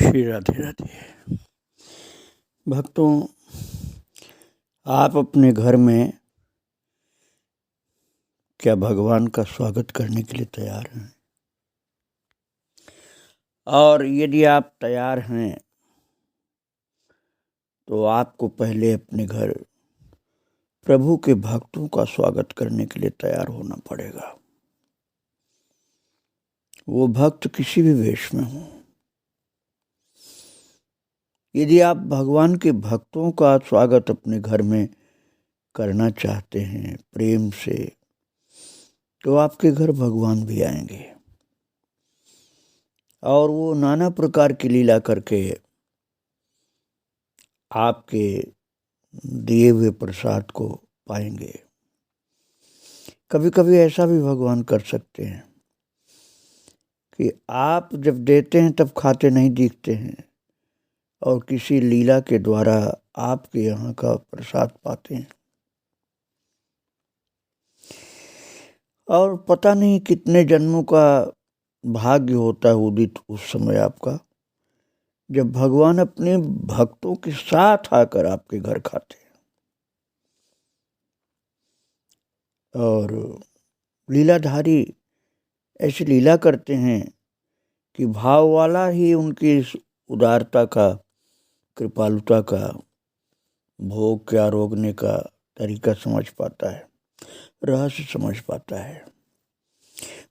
श्री राधे राधे। भक्तों, आप अपने घर में क्या भगवान का स्वागत करने के लिए तैयार हैं? और यदि आप तैयार हैं तो आपको पहले अपने घर प्रभु के भक्तों का स्वागत करने के लिए तैयार होना पड़ेगा। वो भक्त किसी भी वेश में हो। यदि आप भगवान के भक्तों का स्वागत अपने घर में करना चाहते हैं प्रेम से, तो आपके घर भगवान भी आएंगे और वो नाना प्रकार की लीला करके आपके दिए हुए प्रसाद को पाएंगे। कभी कभी ऐसा भी भगवान कर सकते हैं कि आप जब देते हैं तब खाते नहीं दिखते हैं और किसी लीला के द्वारा आपके यहाँ का प्रसाद पाते हैं। और पता नहीं कितने जन्मों का भाग्य होता है उदित उस समय आपका, जब भगवान अपने भक्तों के साथ आकर आपके घर खाते हैं। और लीलाधारी ऐसी लीला करते हैं कि भाव वाला ही उनकी उदारता का, कृपालुता का, भोग के आरोगने का तरीका समझ पाता है, रहस्य समझ पाता है।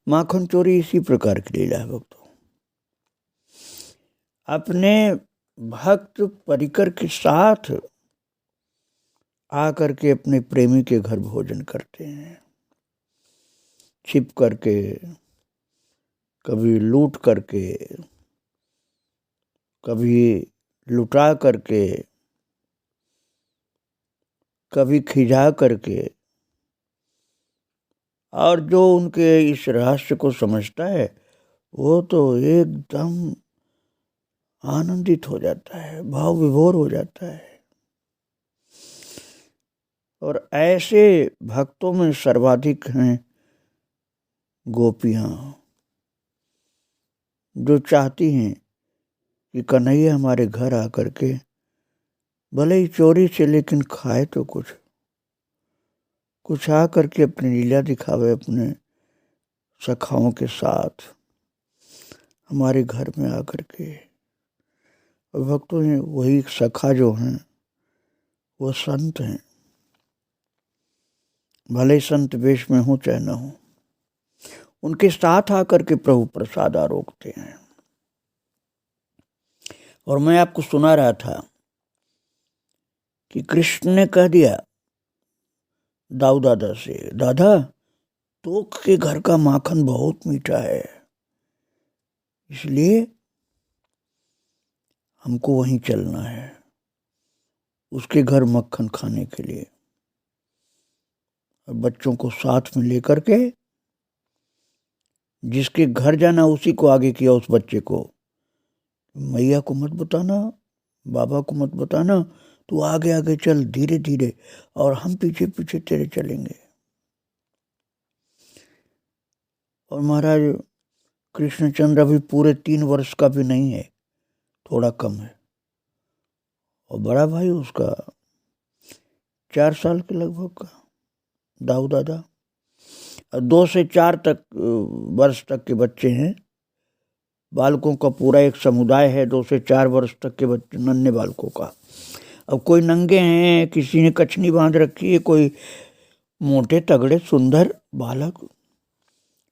माखन चोरी इसी प्रकार की लीला है भक्तों। अपने भक्त परिकर के साथ आकर के अपने प्रेमी के घर भोजन करते हैं, छिप करके, कभी लूट करके, कभी लुटा करके, कभी खिजा करके। और जो उनके इस रहस्य को समझता है वो तो एकदम आनंदित हो जाता है, भाव विभोर हो जाता है। और ऐसे भक्तों में सर्वाधिक हैं गोपियां, जो चाहती हैं कि कन्हैया हमारे घर आकर के भले ही चोरी से लेकिन खाए तो कुछ आ करके अपनी लीला दिखावे अपने सखाओं के साथ हमारे घर में आकर के। और भक्तों हैं वही सखा जो हैं वो संत हैं, भले ही संत वेश में हो चाहे न हो, उनके साथ आकर के प्रभु प्रसाद आरोगते हैं। और मैं आपको सुना रहा था कि कृष्ण ने कह दिया दाऊ दादा से, दादा तो के घर का माखन बहुत मीठा है, इसलिए हमको वहीं चलना है उसके घर मक्खन खाने के लिए। और बच्चों को साथ में लेकर के जिसके घर जाना उसी को आगे किया, उस बच्चे को, मैया को मत बताना, बाबा को मत बताना, तू आगे आगे चल धीरे धीरे और हम पीछे पीछे तेरे चलेंगे। और महाराज कृष्णचंद्र अभी पूरे 3 वर्ष का भी नहीं है, थोड़ा कम है। और बड़ा भाई उसका 4 साल के लगभग का, दाऊ दादा। 2 से 4 तक वर्ष तक के बच्चे हैं, बालकों का पूरा एक समुदाय है 2 से 4 वर्ष तक के बच्चे, नन्हे बालकों का। अब कोई नंगे हैं, किसी ने कछनी बांध रखी है, कोई मोटे तगड़े सुंदर बालक,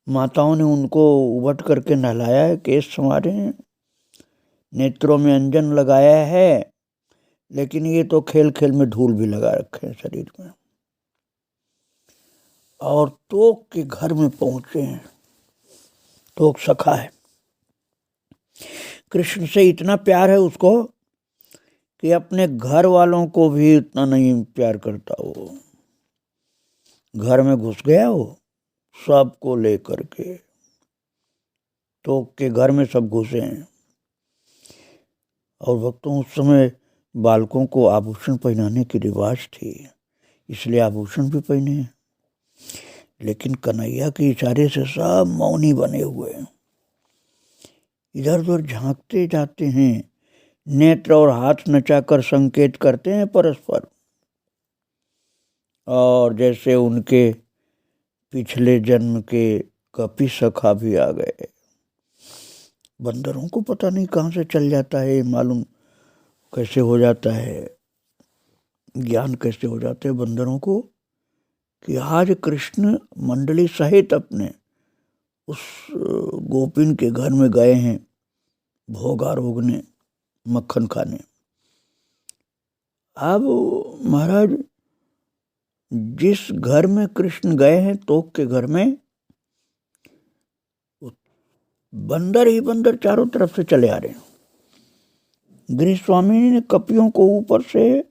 माताओं ने उनको उबट करके नहलाया है, केस संवारे हैं, नेत्रों में अंजन लगाया है, लेकिन ये तो खेल खेल में धूल भी लगा रखे हैं शरीर में। और तोक के घर में पहुंचे हैं। तोक सखा है, कृष्ण से इतना प्यार है उसको कि अपने घर वालों को भी इतना नहीं प्यार करता। वो घर में घुस गया, वो सबको लेकर के, तोक के घर में सब घुसे हैं। और भक्तों उस समय बालकों को आभूषण पहनाने की रिवाज थी, इसलिए आभूषण भी पहने हैं। लेकिन कन्हैया के इशारे से सब मौनी बने हुए हैं, इधर उधर झांकते जाते हैं नेत्र और हाथ नचाकर संकेत करते हैं परस्पर, और जैसे उनके पिछले जन्म के कपि सखा भी आ गए। बंदरों को पता नहीं कहाँ से चल जाता है, मालूम कैसे हो जाता है, ज्ञान कैसे हो जाते हैं बंदरों को, कि आज कृष्ण मंडली सहित अपने उस गोपिन के घर में गए हैं भोगारोगने, मक्खन खाने। अब महाराज जिस घर में कृष्ण गए हैं, तोक के घर में, बंदर ही बंदर चारों तरफ से चले आ रहे हैं। गृह स्वामी ने कपियों को ऊपर से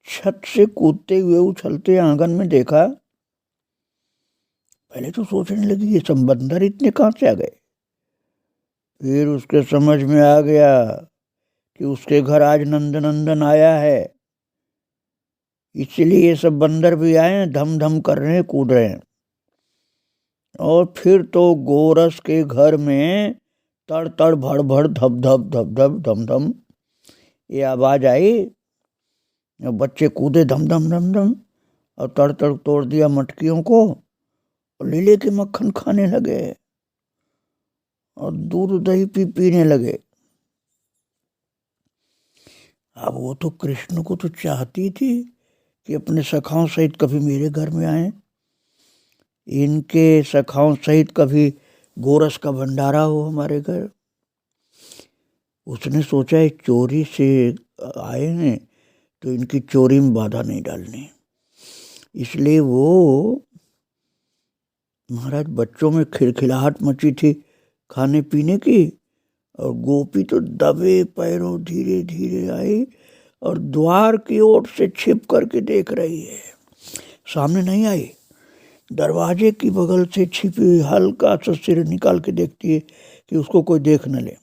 छत से कूदते हुए उछलते आंगन में देखा। पहले तो सोचने लगी ये सब बंदर इतने कहाँ से आ गए। फिर उसके समझ में आ गया कि उसके घर आज नंदनंदन आया है, इसलिए ये सब बंदर भी आए हैं, धम धम कर रहे हैं, कूद रहे हैं। और फिर तो गोरस के घर में तड़ तड़ भड़ भड़ धप धप धप धप धम धम ये आवाज आई। बच्चे कूदे धम धम धम धम और तड़ तड़ तोड़ दिया मटकियों को, और लीले के मक्खन खाने लगे और दूध दही पीने लगे। अब वो तो कृष्ण को तो चाहती थी कि अपने सखाओं सहित कभी मेरे घर में आए, इनके सखाओं सहित कभी गोरस का भंडारा हो हमारे घर। उसने सोचा है चोरी से आए हैं तो इनकी चोरी में बाधा नहीं डालनी, इसलिए वो महाराज बच्चों में खिलखिलाहट मची थी खाने पीने की, और गोपी तो दबे पैरों धीरे धीरे आई और द्वार की ओर से छिप करके देख रही है। सामने नहीं आई, दरवाजे की बगल से छिपी हल्का सा सिर निकाल के देखती है कि उसको कोई देख न ले।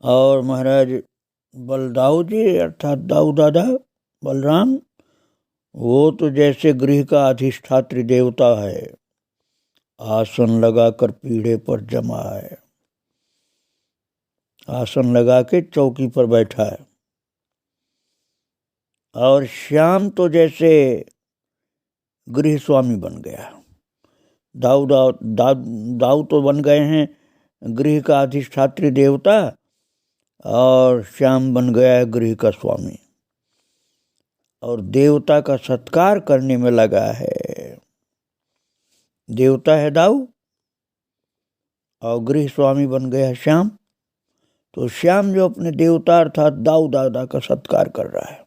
और महाराज बलदाऊ जी अर्थात दाऊ दादा बलराम, वो तो जैसे गृह का अधिष्ठात्री देवता है, आसन लगाकर पीढ़े पर जमा है, आसन लगा के चौकी पर बैठा है। और श्याम तो जैसे गृह स्वामी बन गया। दाऊ तो बन गए हैं गृह का अधिष्ठात्री देवता, और श्याम बन गया है गृह का स्वामी, और देवता का सत्कार करने में लगा है। देवता है दाऊ और गृह स्वामी बन गया है श्याम। तो श्याम जो अपने देवता अर्थात दाऊ दादा का सत्कार कर रहा है।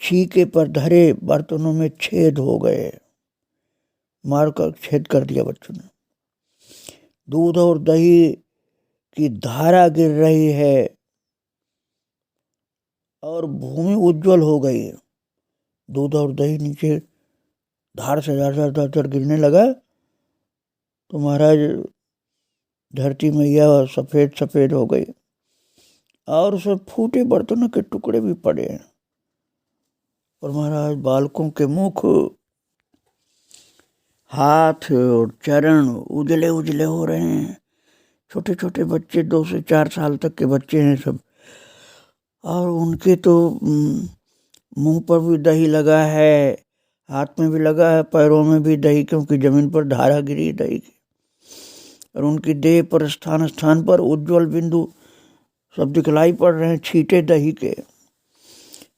छीके पर धरे बर्तनों में छेद हो गए, मारकर छेद कर दिया बच्चों ने। दूध और दही की धारा गिर रही है और भूमि उज्जवल हो गई। दूध और दही नीचे धार से धार गिरने लगा तो महाराज धरती मैया सफेद सफेद हो गई, और उसे फूटे बर्तनों के टुकड़े भी पड़े हैं। और महाराज बालकों के मुख, हाथ और चरण उजले उजले हो रहे हैं। छोटे छोटे बच्चे, 2 से 4 साल तक के बच्चे हैं सब, और उनके तो मुंह पर भी दही लगा है, हाथ में भी लगा है, पैरों में भी दही, क्योंकि जमीन पर धारा गिरी दही की। और उनकी देह पर स्थान स्थान पर उज्जवल बिंदु सब दिखलाई पड़ रहे हैं, छींटे दही के।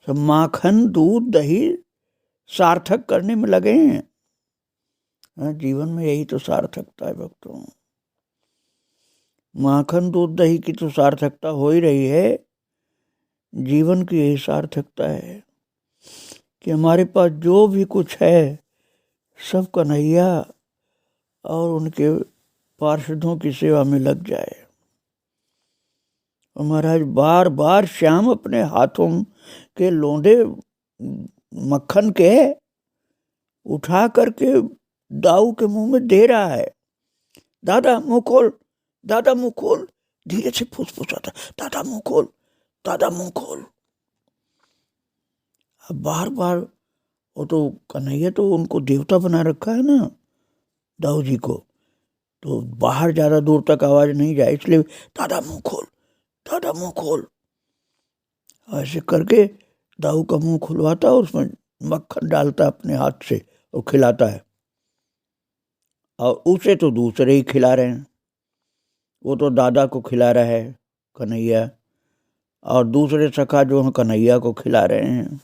सब माखन दूध दही सार्थक करने में लगे हैं। जीवन में यही तो सार्थकता है भक्तों। माखन दूध दही की तो सार्थकता हो ही रही है, जीवन की यही सार्थकता है कि हमारे पास जो भी कुछ है सब कन्हैया और उनके पार्षदों की सेवा में लग जाए। और महाराज बार बार श्याम अपने हाथों के लोंडे मक्खन के उठा करके दाऊ के मुंह में दे रहा है। दादा मुंह खोल, दादा मुंह खोल, धीरे से फुसफुसाता, दादा मुंह खोल, दादा मुंह खोल। अब बार बार वो तो कन्हैया तो उनको देवता बना रखा है ना दाऊ जी को, तो बाहर ज़्यादा दूर तक आवाज़ नहीं जाए, इसलिए दादा मुंह खोल, दादा मुंह खोल, ऐसे करके दाऊ का मुंह खुलवाता और उसमें मक्खन डालता अपने हाथ से और खिलाता है। और उसे तो दूसरे ही खिला रहे हैं, वो तो दादा को खिला रहा है कन्हैया, और दूसरे सखा जो हैं कन्हैया को खिला रहे हैं।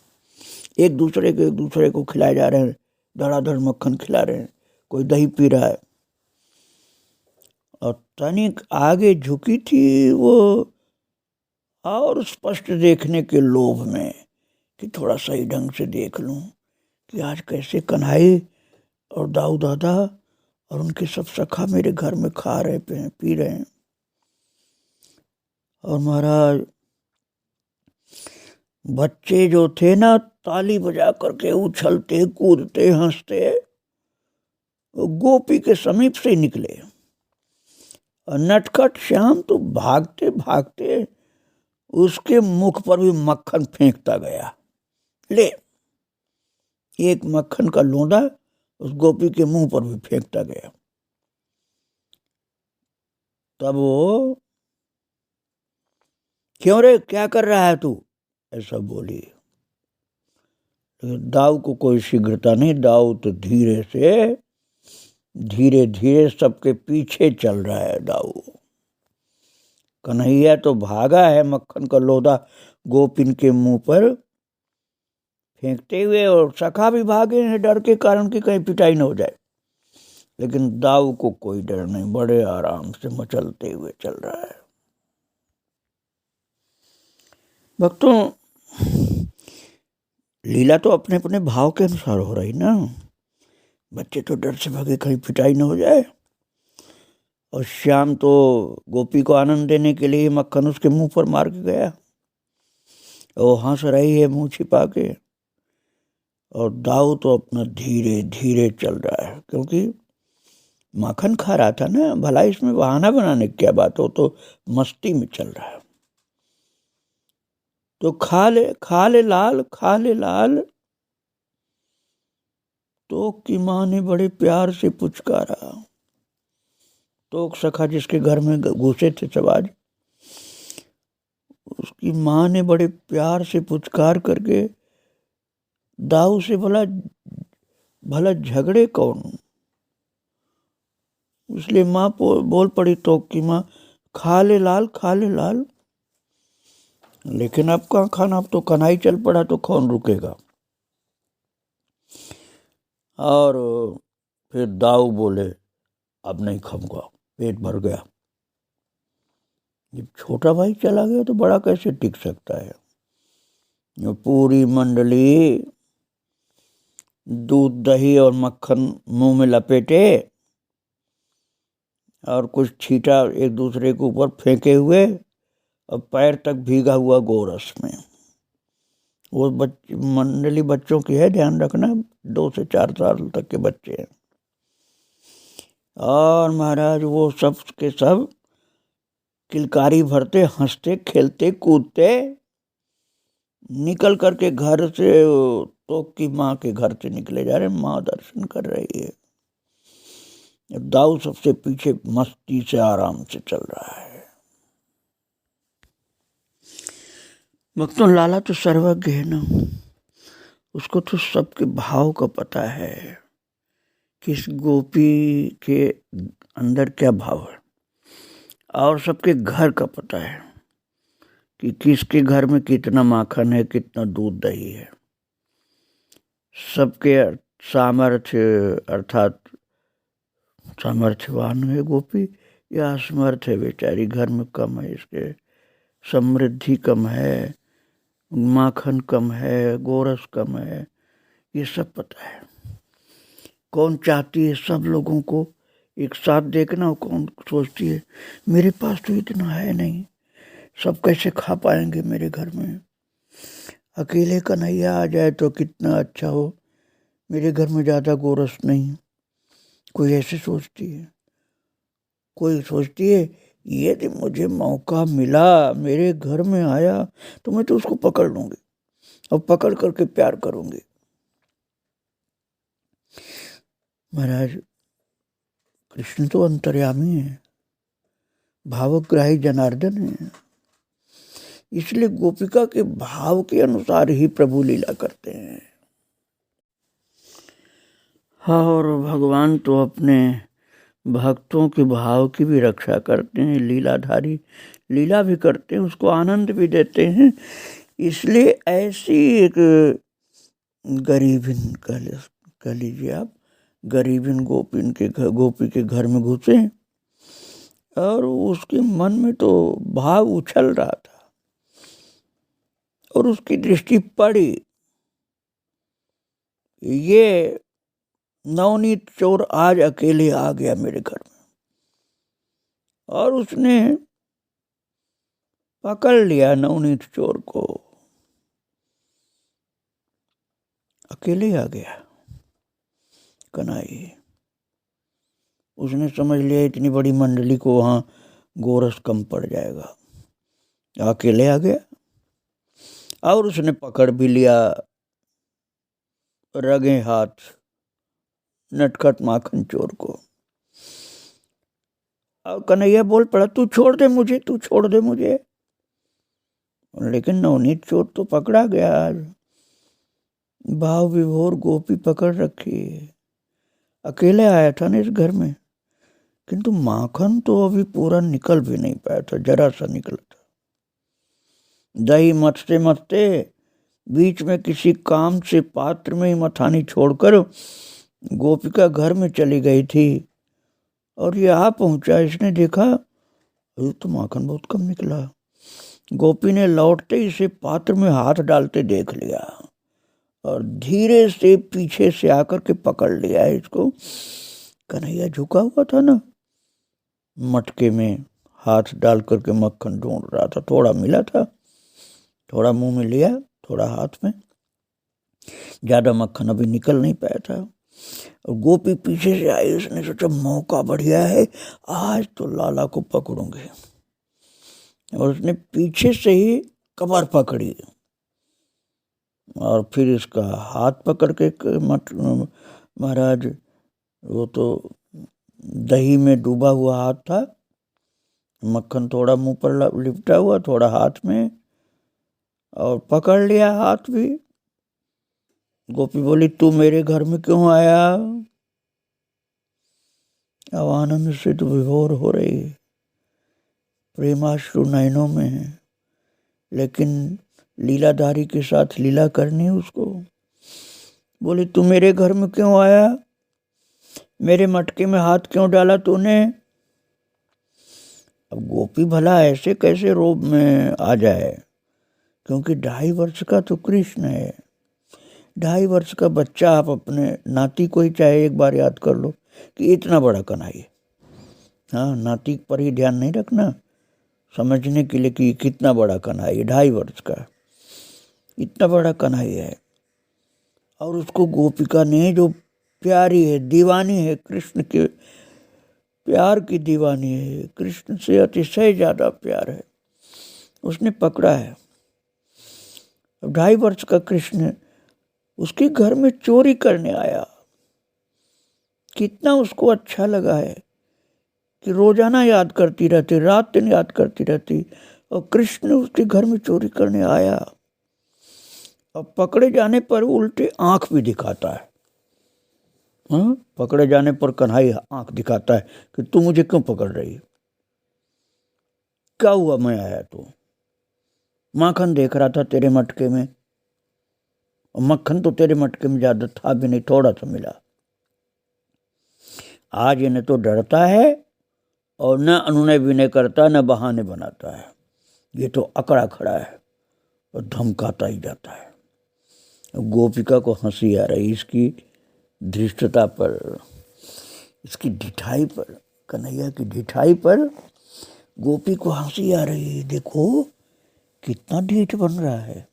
एक दूसरे को खिलाए जा रहे हैं, धड़ाधड़ मक्खन खिला रहे हैं, कोई दही पी रहा है। और तनिक आगे झुकी थी वो, और स्पष्ट देखने के लोभ में कि थोड़ा सही ढंग से देख लूं कि आज कैसे कन्हई और दाऊ दादा और उनके सब सखा मेरे घर में खा रहे पी रहे हैं। और महाराज बच्चे जो थे ना, ताली बजा करके उछलते कूदते हंसते वो गोपी के समीप से निकले। और नटखट श्याम तो भागते भागते उसके मुख पर भी मक्खन फेंकता गया। ले, एक मक्खन का लोंदा उस गोपी के मुंह पर भी फेंकता गया। तब वो, क्यों रे, क्या कर रहा है तू, ऐसा बोली। दाऊ को कोई शीघ्रता नहीं, दाऊ तो धीरे धीरे सबके पीछे चल रहा है। दाऊ, कन्हैया तो भागा है मक्खन का लोदा गोपिन के मुंह पर फेंकते हुए, और सखा भी भागे हैं डर के कारण कि कहीं पिटाई न हो जाए। लेकिन दाऊ को कोई डर नहीं, बड़े आराम से मचलते हुए चल रहा है। भक्तों, लीला तो अपने अपने भाव के अनुसार हो रही ना। बच्चे तो डर से भागे कहीं पिटाई न हो जाए, और श्याम तो गोपी को आनंद देने के लिए मक्खन उसके मुंह पर मार के गया। वो हंस रही है मुंह छिपा के, और दाऊ तो अपना धीरे धीरे चल रहा है, क्योंकि माखन खा रहा था ना। भला इसमें बहाना बनाने की क्या बात हो, तो मस्ती में चल रहा है। तो खा ले लाल, खा ले लाल, तो की माँ ने बड़े प्यार से पुचकारा। तो सखा जिसके घर में घुसे थे सब आज, उसकी माँ ने बड़े प्यार से पुचकार करके दाऊ से भला झगड़े कौन। इसलिए माँ बोल पड़ी तो की माँ, खा ले लाल, खा ले लाल। लेकिन अब कहाँ खाना, अब तो कन्हई चल पड़ा, तो कौन रुकेगा। और फिर दाऊ बोले, अब नहीं खाऊंगा, पेट भर गया। जब छोटा भाई चला गया तो बड़ा कैसे टिक सकता है। जो पूरी मंडली दूध दही और मक्खन मुंह में लपेटे और कुछ छीटा एक दूसरे के ऊपर फेंके हुए, और पैर तक भीगा हुआ गोरस में। वो मंडली बच्चों की है, ध्यान रखना, 2 से 4 साल तक के बच्चे हैं। और महाराज वो सब के सब किलकारी भरते, हंसते खेलते कूदते निकल करके घर से, तो की माँ के घर से निकले जा रहे। माँ दर्शन कर रही है, दाऊ सबसे पीछे मस्ती से आराम से चल रहा है। भक्तों, लाला तो सर्वज्ञ है ना, उसको तो सबके भाव का पता है कि इस गोपी के अंदर क्या भाव है, और सबके घर का पता है कि किसके घर में कितना माखन है, कितना दूध दही है। सबके सामर्थ्य, अर्थात सामर्थ्यवान है गोपी या असमर्थ है बेचारी, घर में कम है, इसके समृद्धि कम है, माखन कम है, गोरस कम है, ये सब पता है। कौन चाहती है सब लोगों को एक साथ देखना, कौन सोचती है मेरे पास तो इतना है नहीं, सब कैसे खा पाएंगे मेरे घर में, अकेले कन्हैया आ जाए तो कितना अच्छा हो, मेरे घर में ज़्यादा गोरस नहीं। कोई ऐसे सोचती है। कोई सोचती है यदि मुझे मौका मिला, मेरे घर में आया, तो मैं तो उसको पकड़ लूंगी और पकड़ करके प्यार करूंगी। महाराज कृष्ण तो अंतर्यामी है, भावग्राही जनार्दन है, इसलिए गोपिका के भाव के अनुसार ही प्रभु लीला करते हैं। हाँ, और भगवान तो अपने भक्तों के भाव की भी रक्षा करते हैं, लीलाधारी लीला भी करते हैं, उसको आनंद भी देते हैं। इसलिए ऐसी एक गरीबिन कह लीजिए आप, गरीबिन गोपी के घर में घुसे और उसके मन में तो भाव उछल रहा था और उसकी दृष्टि पड़ी, ये नवनीत चोर आज अकेले आ गया मेरे घर में, और उसने पकड़ लिया नवनीत चोर को, अकेले आ गया कन्हई। उसने समझ लिया इतनी बड़ी मंडली को वहां गोरस कम पड़ जाएगा, अकेले आ गया और उसने पकड़ भी लिया रगे हाथ नटखट माखन चोर को। और कन्हैया बोल पड़ा, तू छोड़ दे मुझे, तू छोड़ दे मुझे। लेकिन नवनीत चोर तो पकड़ा गया आज, भाव विभोर गोपी पकड़ रखी, अकेले आया था ना इस घर में, किंतु माखन तो अभी पूरा निकल भी नहीं पाया था, जरा सा निकला था। दही मथते मथते बीच में किसी काम से पात्र में ही मथानी छोड़कर गोपिका घर में चली गई थी, और ये आ पहुंचा, इसने देखा अरे तो माखन बहुत कम निकला। गोपी ने लौटते इसे पात्र में हाथ डालते देख लिया और धीरे से पीछे से आकर के पकड़ लिया इसको। कन्हैया झुका हुआ था ना, मटके में हाथ डाल करके मक्खन ढूंढ रहा था, थोड़ा मिला था, थोड़ा मुंह में लिया, थोड़ा हाथ में, ज्यादा मक्खन अभी निकल नहीं पाया था। और गोपी पीछे से आई, उसने सोचा मौका बढ़िया है, आज तो लाला को पकड़ूंगी, और उसने पीछे से ही कमर पकड़ी और फिर इसका हाथ पकड़ के महाराज, वो तो दही में डूबा हुआ हाथ था, मक्खन थोड़ा मुंह पर लिपटा हुआ, थोड़ा हाथ में, और पकड़ लिया हाथ भी। गोपी बोली, तू मेरे घर में क्यों आया? अब आनंद से तो विभोर हो रही, प्रेमाश्रु नयनों में है, लेकिन लीलाधारी के साथ लीला करनी उसको। बोली, तू मेरे घर में क्यों आया? मेरे मटके में हाथ क्यों डाला तूने? अब गोपी भला ऐसे कैसे रोब में आ जाए, क्योंकि 2.5 वर्ष का तो कृष्ण है। 2.5 वर्ष का बच्चा, आप अपने नाती को ही चाहे एक बार याद कर लो कि इतना बड़ा कन्हैया। हाँ, नाती पर ही ध्यान नहीं रखना, समझने के लिए कि कितना बड़ा कन्हैया, 2.5 वर्ष का, इतना बड़ा कन्हैया है। और उसको गोपिका ने, जो प्यारी है, दीवानी है, कृष्ण के प्यार की दीवानी है, कृष्ण से अतिशय ज्यादा प्यार है, उसने पकड़ा है। अब 2.5 वर्ष का कृष्ण उसके घर में चोरी करने आया। कितना उसको अच्छा लगा है कि रोजाना याद करती रहती, रात दिन याद करती रहती, और कृष्ण उसके घर में चोरी करने आया। और पकड़े जाने पर उल्टे आंख भी दिखाता है। हाँ, पकड़े जाने पर कन्हैया आंख दिखाता है कि तू मुझे क्यों पकड़ रही है, क्या हुआ मैं आया तो? माखन देख रहा था तेरे मटके में, और मक्खन तो तेरे मटके में ज्यादा था भी नहीं, थोड़ा सा मिला। आज इन्हें तो डरता है और न अनुनय विनय करता, न बहाने बनाता है, ये तो अकड़ा खड़ा है और धमकाता ही जाता है। गोपिका को हंसी आ रही इसकी धृष्टता पर, इसकी ढिठाई पर, कन्हैया की ढिठाई पर गोपी को हंसी आ रही है। देखो कितना ढीठ बन रहा है।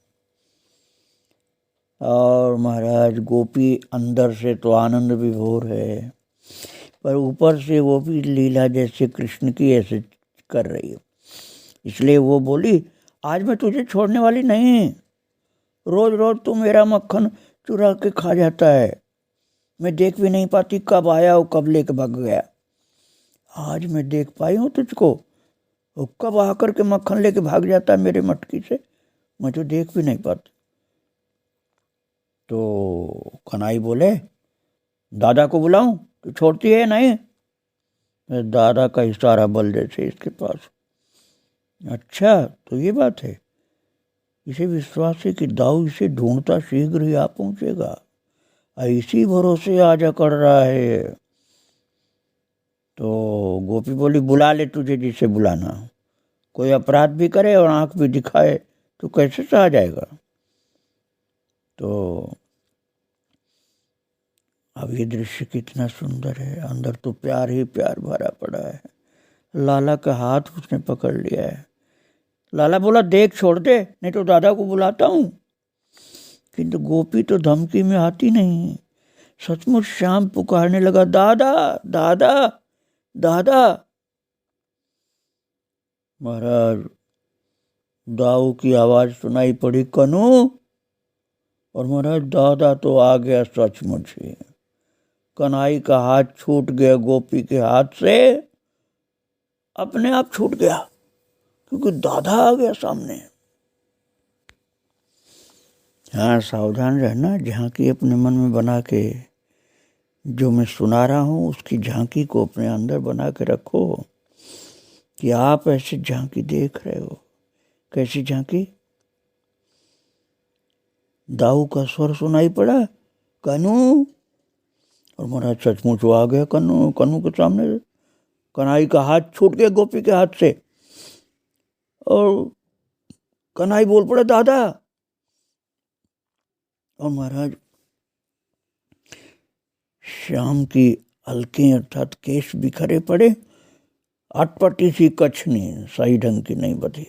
और महाराज गोपी अंदर से तो आनंद विभोर है, पर ऊपर से वो भी लीला जैसे कृष्ण की ऐसे कर रही है। इसलिए वो बोली, आज मैं तुझे छोड़ने वाली नहीं, रोज रोज तू मेरा मक्खन चुरा के खा जाता है, मैं देख भी नहीं पाती कब आया और कब लेके भाग गया। आज मैं देख पाई हूँ तुझको, वो कब आकर के मक्खन लेके भाग जाता है मेरे मटकी से, मैं तो देख भी नहीं पाती। तो कन्हई बोले, दादा को बुलाऊं, तो छोड़ती है नहीं? दादा का इशारा बल जैसे इसके पास। अच्छा तो ये बात है, इसे विश्वास है कि दाऊ इसे ढूंढता शीघ्र ही आ पहुंचेगा, इसी भरोसे आजा कर रहा है। तो गोपी बोली, बुला ले तुझे जिसे बुलाना, कोई अपराध भी करे और आंख भी दिखाए तो कैसे से आ जाएगा। तो अब ये दृश्य कितना सुंदर है, अंदर तो प्यार ही प्यार भरा पड़ा है। लाला का हाथ उसने पकड़ लिया है। लाला बोला, देख छोड़ दे, नहीं तो दादा को बुलाता हूँ। किंतु गोपी तो धमकी में आती नहीं। सचमुच श्याम पुकारने लगा, दादा दादा दादा। महाराज दाऊ की आवाज सुनाई पड़ी, कनू। और महाराज दादा तो आ गया सचमुच ही। कन्हई का हाथ छूट गया गोपी के हाथ से, अपने आप छूट गया, क्योंकि दादा आ गया सामने। हाँ, सावधान रहना, झांकी अपने मन में बना के जो मैं सुना रहा हूँ उसकी झांकी को अपने अंदर बना के रखो कि आप ऐसी झांकी देख रहे हो। कैसी झांकी? दाऊ का स्वर सुनाई पड़ा, कनू। और महाराज सचमुच वो आ गया कन्नू। कन्नू के सामने कन्हई का हाथ छूट गया गोपी के हाथ से, और कन्हई बोल पड़ा, दादा। और महाराज श्याम की हल्के अर्थात केश बिखरे पड़े, अटपटी सी कछनी सही ढंग की नहीं बधी,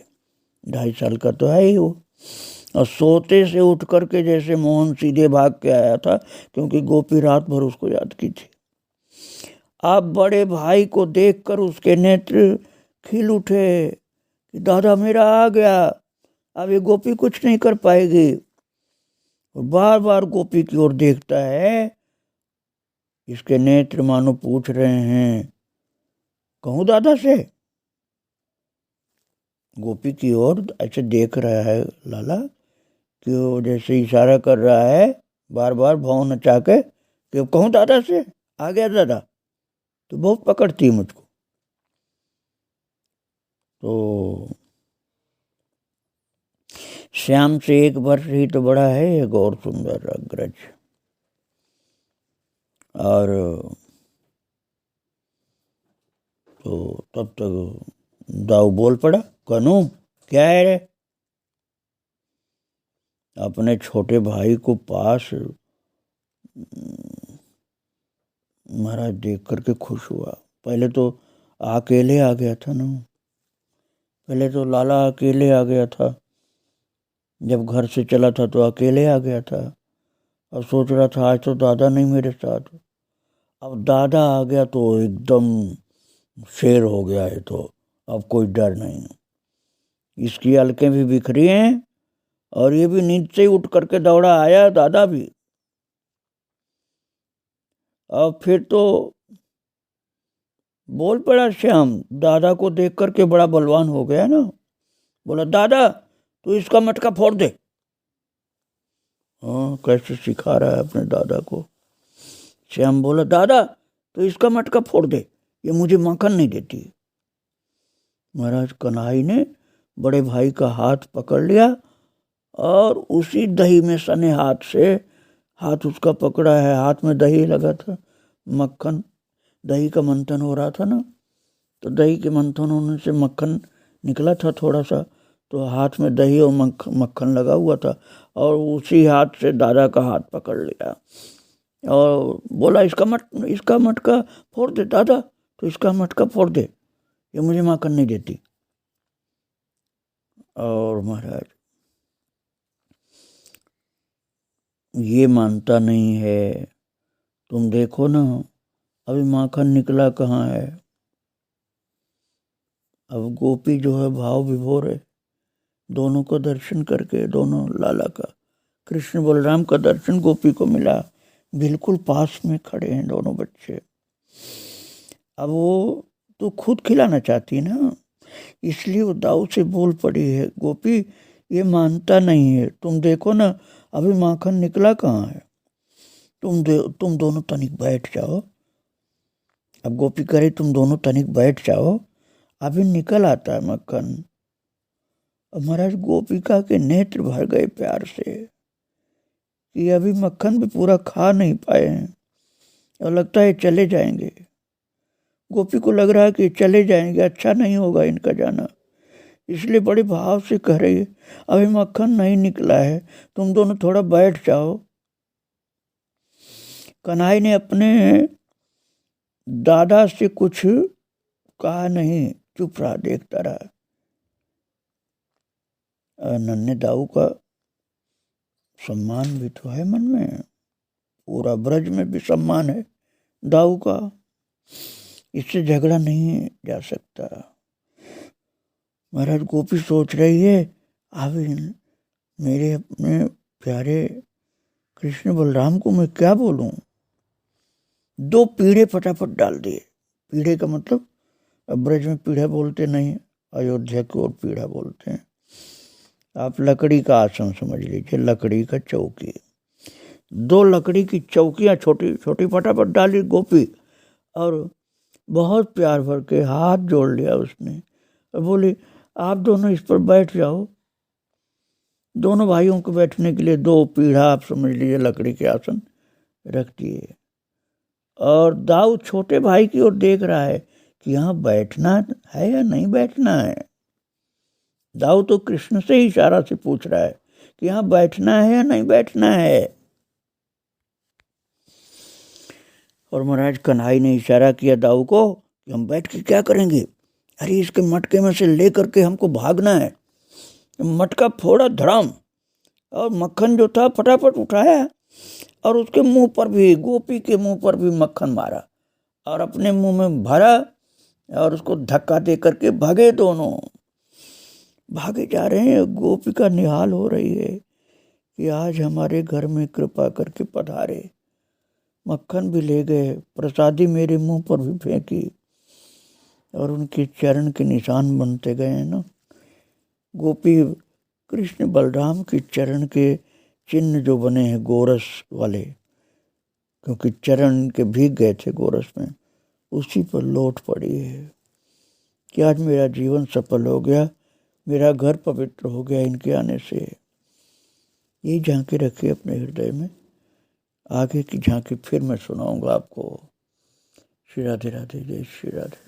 2.5 साल का तो है ही वो। और सोते से उठ करके जैसे मोहन सीधे भाग के आया था, क्योंकि गोपी रात भर उसको याद की थी। अब बड़े भाई को देखकर उसके नेत्र खिल उठे कि दादा मेरा आ गया, अब ये गोपी कुछ नहीं कर पाएगी। और बार बार गोपी की ओर देखता है, इसके नेत्र मानो पूछ रहे हैं, कहूँ दादा से? गोपी की ओर ऐसे देख रहा है लाला कि वो जैसे इशारा कर रहा है बार बार भाव नचा के कि कहूँ दादा से, आ गया दादा। तो बहुत पकड़ती है मुझको। तो श्याम से 1 वर्ष ही तो बड़ा है एक और सुंदर अग्रज। और तो तब तक दाऊ बोल पड़ा, कनू क्या है रे? अपने छोटे भाई को पास महाराज देख करके खुश हुआ। पहले तो अकेले आ गया था ना, पहले तो लाला अकेले आ गया था, जब घर से चला था तो अकेले आ गया था। अब सोच रहा था आज तो दादा नहीं मेरे साथ, अब दादा आ गया तो एकदम शेर हो गया है, तो अब कोई डर नहीं। इसकी अलकें भी बिखरी हैं, और ये भी नींद से उठ करके दौड़ा आया, दादा भी। अब फिर तो बोल पड़ा श्याम, दादा को देख करके बड़ा बलवान हो गया ना। बोला, दादा तू इसका मटका फोड़ दे। हाँ, कैसे सिखा रहा है अपने दादा को। श्याम बोला, दादा तो इसका मटका फोड़ दे, ये मुझे माखन नहीं देती। महाराज कन्हई ने बड़े भाई का हाथ पकड़ लिया, और उसी दही में सने हाथ से, हाथ उसका पकड़ा है, हाथ में दही लगा था, मक्खन, दही का मंथन हो रहा था ना, तो दही के मंथन होने से मक्खन निकला था थोड़ा सा, तो हाथ में दही और मक्खन लगा हुआ था, और उसी हाथ से दादा का हाथ पकड़ लिया और बोला, इसका मटका फोड़ दे दादा, तो इसका मटका फोड़ दे, ये मुझे माखन नहीं देती। और महाराज ये मानता नहीं है, तुम देखो ना अभी माखन निकला कहाँ है। अब गोपी जो है भाव विभोर है, दोनों को दर्शन करके, दोनों लाला का, कृष्ण बलराम का दर्शन गोपी को मिला, बिल्कुल पास में खड़े हैं दोनों बच्चे। अब वो तो खुद खिलाना चाहती ना, इसलिए वो दाऊ से बोल पड़ी है, गोपी ये मानता नहीं है, तुम देखो ना अभी माखन निकला कहाँ है, तुम दोनों तनिक बैठ जाओ। अब गोपी करे तुम दोनों तनिक बैठ जाओ, अभी निकल आता है मक्खन। अब महाराज गोपिका के नेत्र भर गए प्यार से कि अभी मक्खन भी पूरा खा नहीं पाए हैं और लगता है चले जाएंगे। गोपी को लग रहा है कि चले जाएंगे, अच्छा नहीं होगा इनका जाना, इसलिए बड़े भाव से कह रही है अभी मक्खन नहीं निकला है, तुम दोनों थोड़ा बैठ जाओ। कन्हई ने अपने दादा से कुछ कहा नहीं, चुप रहा, देखता रहा। नन्हे दाऊ का सम्मान भी तो है मन में, पूरा ब्रज में भी सम्मान है दाऊ का, इससे झगड़ा नहीं जा सकता। महाराज गोपी सोच रही है अभी मेरे अपने प्यारे कृष्ण बलराम को मैं क्या बोलूं। 2 पीढ़े फटाफट डाल दिए। पीढ़े का मतलब अब ब्रज में पीढ़ा बोलते नहीं, अयोध्या की ओर पीढ़ा बोलते हैं। आप लकड़ी का आसन समझ लीजिए, लकड़ी का चौकी। 2 लकड़ी की चौकियां छोटी छोटी फटाफट डाली गोपी, और बहुत प्यार भर के हाथ जोड़ लिया उसने और बोली आप दोनों इस पर बैठ जाओ। दोनों भाइयों को बैठने के लिए 2 पीढ़ा आप समझ लीजिए लकड़ी के आसन रख दिए, और दाऊ छोटे भाई की ओर देख रहा है कि यहाँ बैठना है या नहीं बैठना है। दाऊ तो कृष्ण से ही इशारा से पूछ रहा है कि यहाँ बैठना है या नहीं बैठना है। और महाराज कन्हई ने इशारा किया दाऊ को कि हम बैठ के क्या करेंगे, अरे इसके मटके में से लेकर के हमको भागना है। मटका फोड़ा धड़ाम, और मक्खन जो था फटाफट उठाया और उसके मुंह पर भी, गोपी के मुंह पर भी मक्खन मारा और अपने मुंह में भरा और उसको धक्का दे करके भागे। दोनों भागे जा रहे हैं। गोपी का निहाल हो रही है कि आज हमारे घर में कृपा करके पधारे। मक्खन भी ले गए, प्रसादी मेरे मुंह पर भी फेंकी, और उनके चरण के निशान बनते गए हैं ना। गोपी कृष्ण बलराम के चरण के चिन्ह जो बने हैं गोरस वाले, क्योंकि चरण के भीग गए थे गोरस में, उसी पर लौट पड़ी है कि आज मेरा जीवन सफल हो गया, मेरा घर पवित्र हो गया इनके आने से। ये झांकी रखिए अपने हृदय में। आगे की झांकी फिर मैं सुनाऊंगा आपको। श्री राधे राधे, जय श्री राधे।